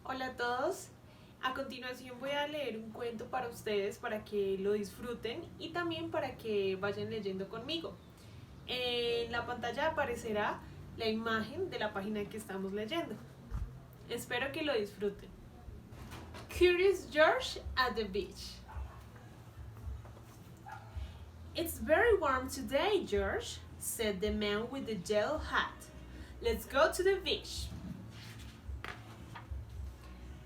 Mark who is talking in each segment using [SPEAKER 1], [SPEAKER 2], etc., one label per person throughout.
[SPEAKER 1] Hola a todos, a continuación voy a leer un cuento para ustedes para que lo disfruten y también para que vayan leyendo conmigo. En la pantalla aparecerá la imagen de la página que estamos leyendo. Espero que lo disfruten. Curious George at the beach. It's very warm today, George, said the man with the yellow hat. Let's go to the beach.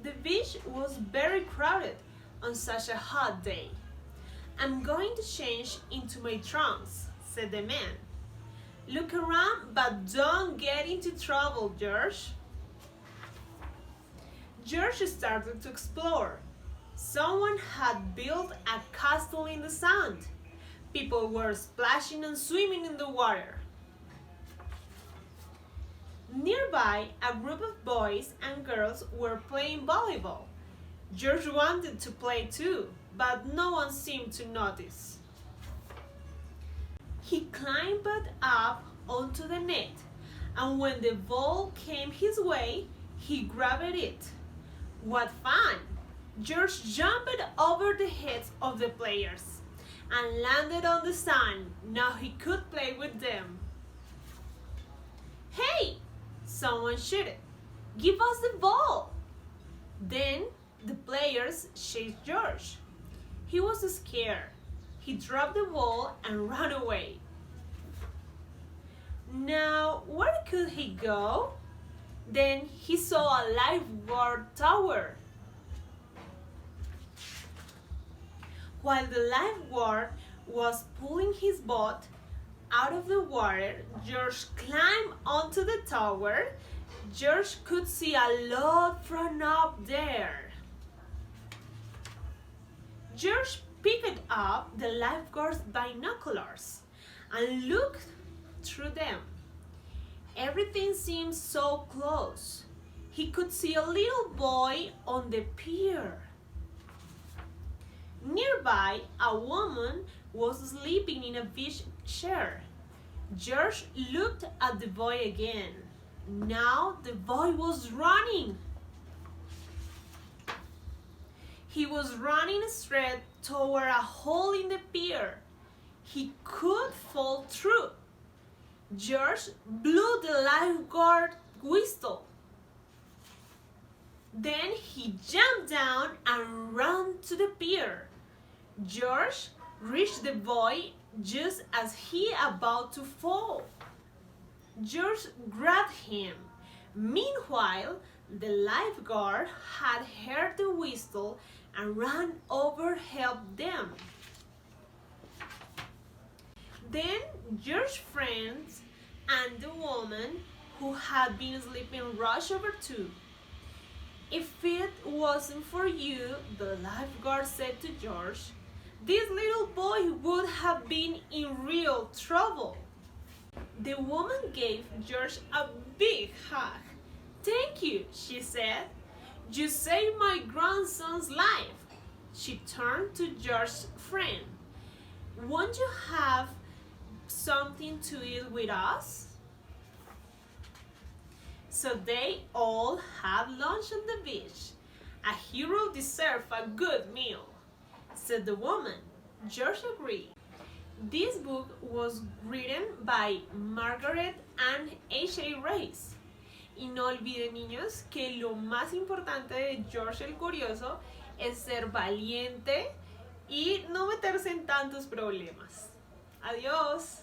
[SPEAKER 1] The beach was very crowded on such a hot day. I'm going to change into my trunks, said the man. Look around, but don't get into trouble, George. George started to explore. Someone had built a castle in the sand. People were splashing and swimming in the water. Nearby, a group of boys and girls were playing volleyball. George wanted to play too, but no one seemed to notice. He climbed up onto the net, and when the ball came his way, he grabbed it. What fun! George jumped over the heads of the players and landed on the sand. Now he could play with them. Hey! Someone shouted, "Give us the ball!" Then the players chased George. He was scared. He dropped the ball and ran away. Now, where could he go? Then he saw a lifeguard tower. While the lifeguard was pulling his boat out of the water, George climbed onto the tower. George could see a lot from up there. George picked up the lifeguard's binoculars and looked through them. Everything seemed so close. He could see a little boy on the pier. Nearby, a woman was sleeping in a beach chair. George looked at the boy again. Now the boy was running. He was running straight toward a hole in the pier. He could fall through. George blew the lifeguard whistle. Then he jumped down and ran to the pier. George reached the boy just as he about to fall. George grabbed him. Meanwhile, the lifeguard had heard the whistle and ran over to help them. Then George's friends and the woman who had been sleeping rushed over too. If it wasn't for you, the lifeguard said to George, this little boy would have been in real trouble. The woman gave George a big hug. Thank you, she said. You saved my grandson's life. She turned to George's friend. Won't you have something to eat with us? So they all had lunch on the beach. A hero deserves a good meal, said the woman. George agreed. This book was written by Margaret and H.A. Rice. Y no olviden, niños, que lo más importante de George el Curioso es ser valiente y no meterse en tantos problemas. Adiós.